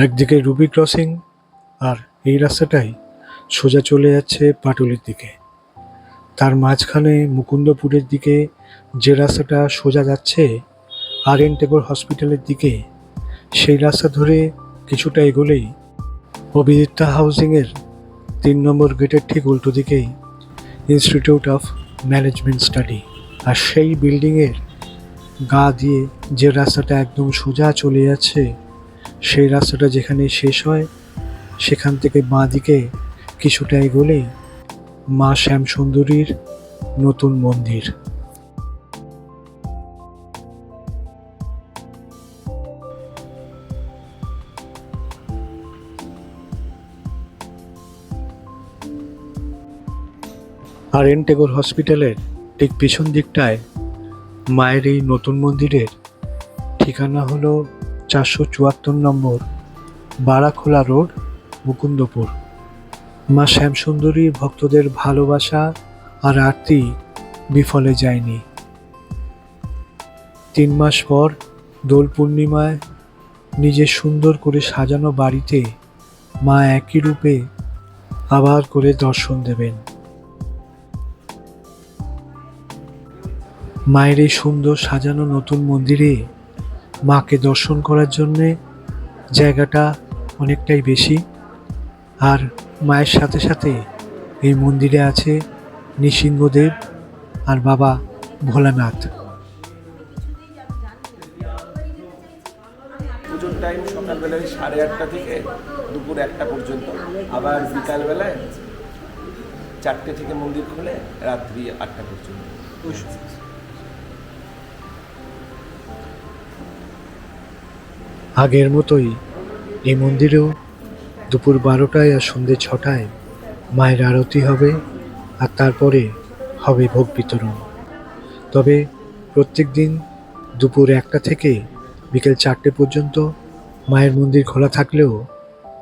একদিকে Ruby crossing, আর এই রাস্তাটাই সোজা চলে যাচ্ছে পাটুলির দিকে। তার মাঝখানে মুকুন্দপুরের দিকে যে রাস্তাটা সোজা যাচ্ছে আর.এন. টেগোর হসপিটালের দিকে, সেই রাস্তা ধরে কিছুটা এগোলেই অভিদিত্তা হাউজিংয়ের ৩ নম্বর গেটের ঠিক উল্টো দিকেই ইনস্টিটিউট অফ ম্যানেজমেন্ট স্টাডি। আর সেই বিল্ডিংয়ের গা দিয়ে যে রাস্তাটা একদম সোজা চলে যাচ্ছে, সেই রাস্তাটা যেখানে শেষ হয় সেখান থেকে বাঁ দিকে কিছুটা এগোলেই মা শ্যামসুন্দরীর নতুন মন্দির। আর.এন. টেগোর হসপিটালের ঠিক পিছন দিকটায় মায়ের এই নতুন মন্দিরের ঠিকানা হলো ৪৭৪ নম্বর বারাখোলা রোড, মুকুন্দপুর। মা শ্যামসুন্দরী ভক্তদের ভালোবাসা আর আরতি বিফলে যায়নি। ৩ মাস পর দোল পূর্ণিমায় নিজের সুন্দর করে সাজানো বাড়িতে মা একই রূপে আবার করে দর্শন দেবেন। মায়ের এই সুন্দর সাজানো নতুন মন্দিরে মাকে দর্শন করার জন্যে জায়গাটা অনেকটাই বেশি। আর মায়ের সাথে সাথে এই মন্দিরে আছে নৃসিংহদেব আর বাবা ভোলানাথ। পুজোর টাইম সকালবেলায় 8:30 থেকে দুপুর 1টা পর্যন্ত, আবার বিকালবেলায় 4টে থেকে মন্দির খুলে রাত্রি 8টা পর্যন্ত। আগের মতোই এই মন্দিরেও দুপুর 12টায় আর সন্ধ্যে 6টায় মায়ের আরতি হবে, আর তারপরে হবে ভোগ বিতরণ। তবে প্রত্যেক দিন দুপুর 1টা থেকে বিকেল 4টে পর্যন্ত মায়ের মন্দির খোলা থাকলেও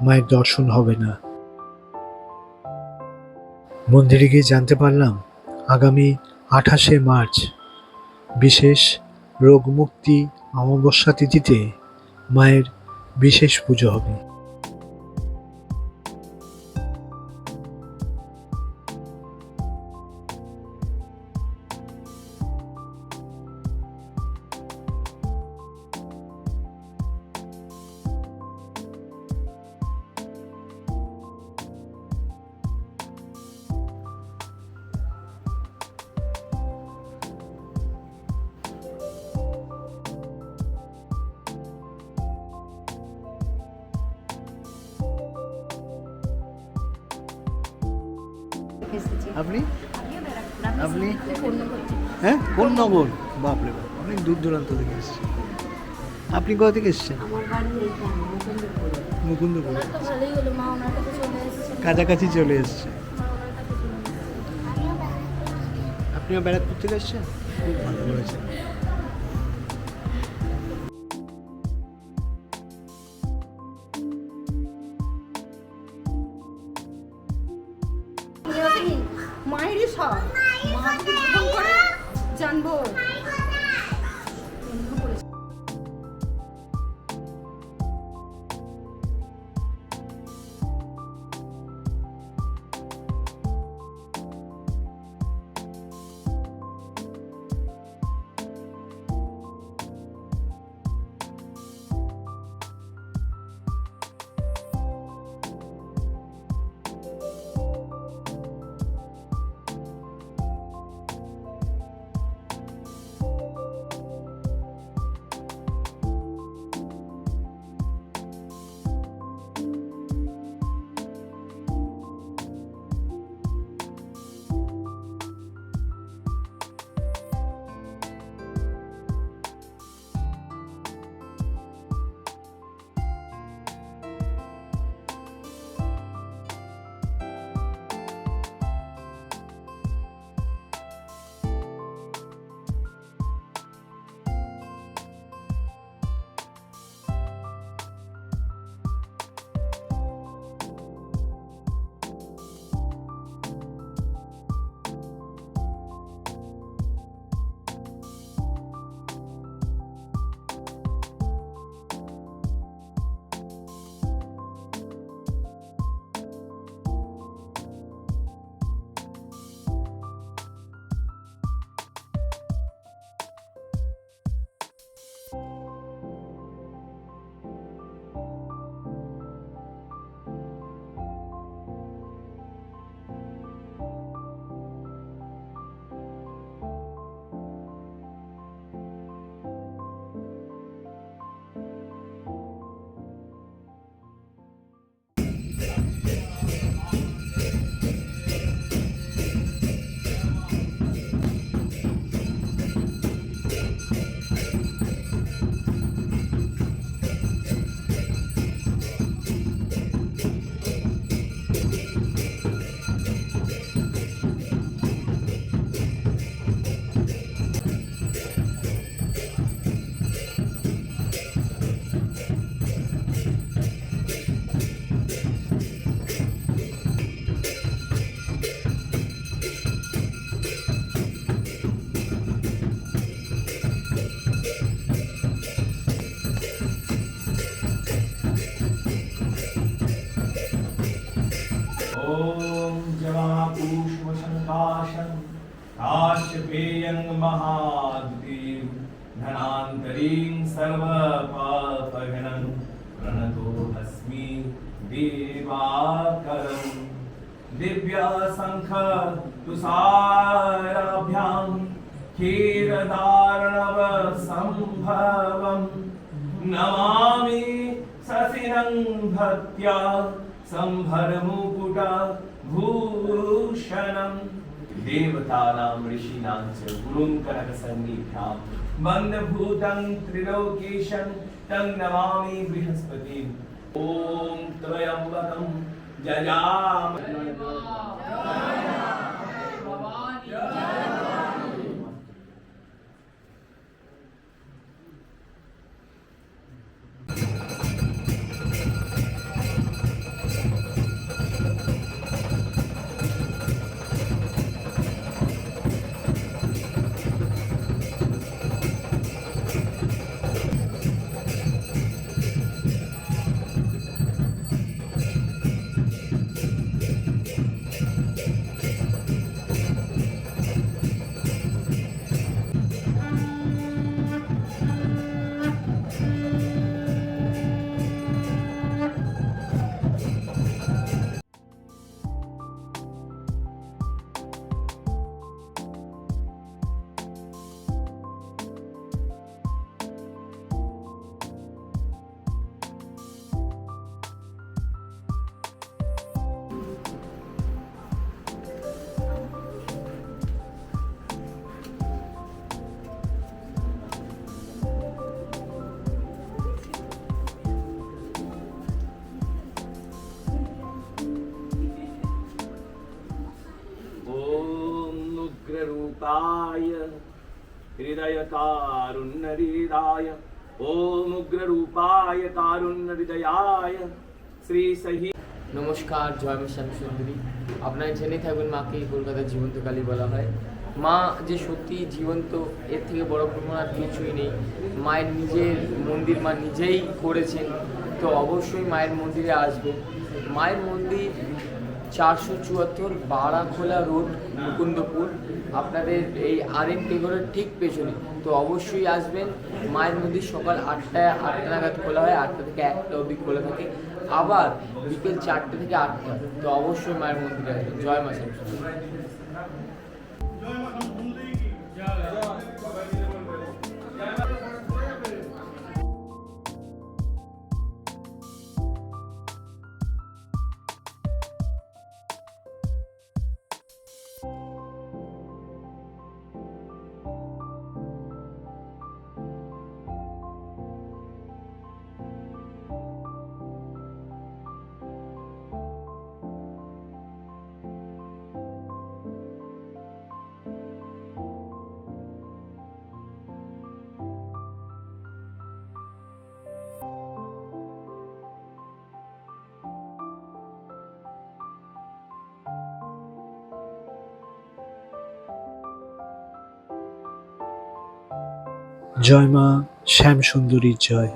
মায়ের দর্শন হবে না। মন্দিরে গিয়ে জানতে পারলাম আগামী 28শে মার্চ বিশেষ রোগমুক্তি অমাবস্যা তিথিতে মায়ের বিশেষ পুজো হবে। আপনি আপনি হ্যাঁ কোন নগর? বাপরে বাপ, অনেক দূর দূরান্ত থেকে এসেছেন। আপনি কোথা থেকে এসেছেন? মুকুন্দপুর। কাছাকাছি চলে এসছে। আপনিও ব্যারাকপুর থেকে এসছেন? খুব ভালো হয়েছে। মায়েরই সব মা যদি গ্রহণ করে জানবো। ॐ जवाकुष्मशङ्काशं काश्यपेयं महाद्युतिं धनान्तरीं सर्वपापघ्नं प्रणतोऽस्मि दिवाकरम् दिव्यशङ्ख तुषाराभ्यां क्षीरदार्णव सम्भवम् नमामि शशिनं भक्त्या सम्भरमुकुट भूषणं देवतानां ऋषीणां च गुरुं कनकसन्निभ्यां बन्धभूतं त्रिलोकेशं तं नमामि बृहस्पतिम् ॐ त्र्यम्बकं जजामहे उग्ररूपाय हृदयकारुण्यहृदाय ॐ उग्ररूपाय कारुण्यहृदयाय শ্রী সহি। নমস্কার, জয় মা শ্যামসুন্দরী। আপনারা জেনে থাকবেন মাকে কলকাতার জীবন্ত কালী বলা হয়। মা যে সত্যি জীবন্ত, এর থেকে বড় প্রমাণ আর কিছুই নেই। মায়ের নিজের মন্দির মা নিজেই করেছেন, তো অবশ্যই মায়ের মন্দিরে আসবেন। মায়ের মন্দির 474 বাড়াখোলা রোড, মুকুন্দপুর, আপনাদের এই আরএন টেগরের ঠিক পেছনে। তো অবশ্যই আসবেন। মায়ের মন্দির সকাল 8টা নাগাদ খোলা হয়, 8টা থেকে 1টা অবধি খোলা থাকে, আবার বিকেল 4টে থেকে 8টা। তো অবশ্যই মায়ের মন্দিরে আসবেন। জয় মা শ্যামসুন্দরী। জয় মা শ্যামসুন্দরীর জয়।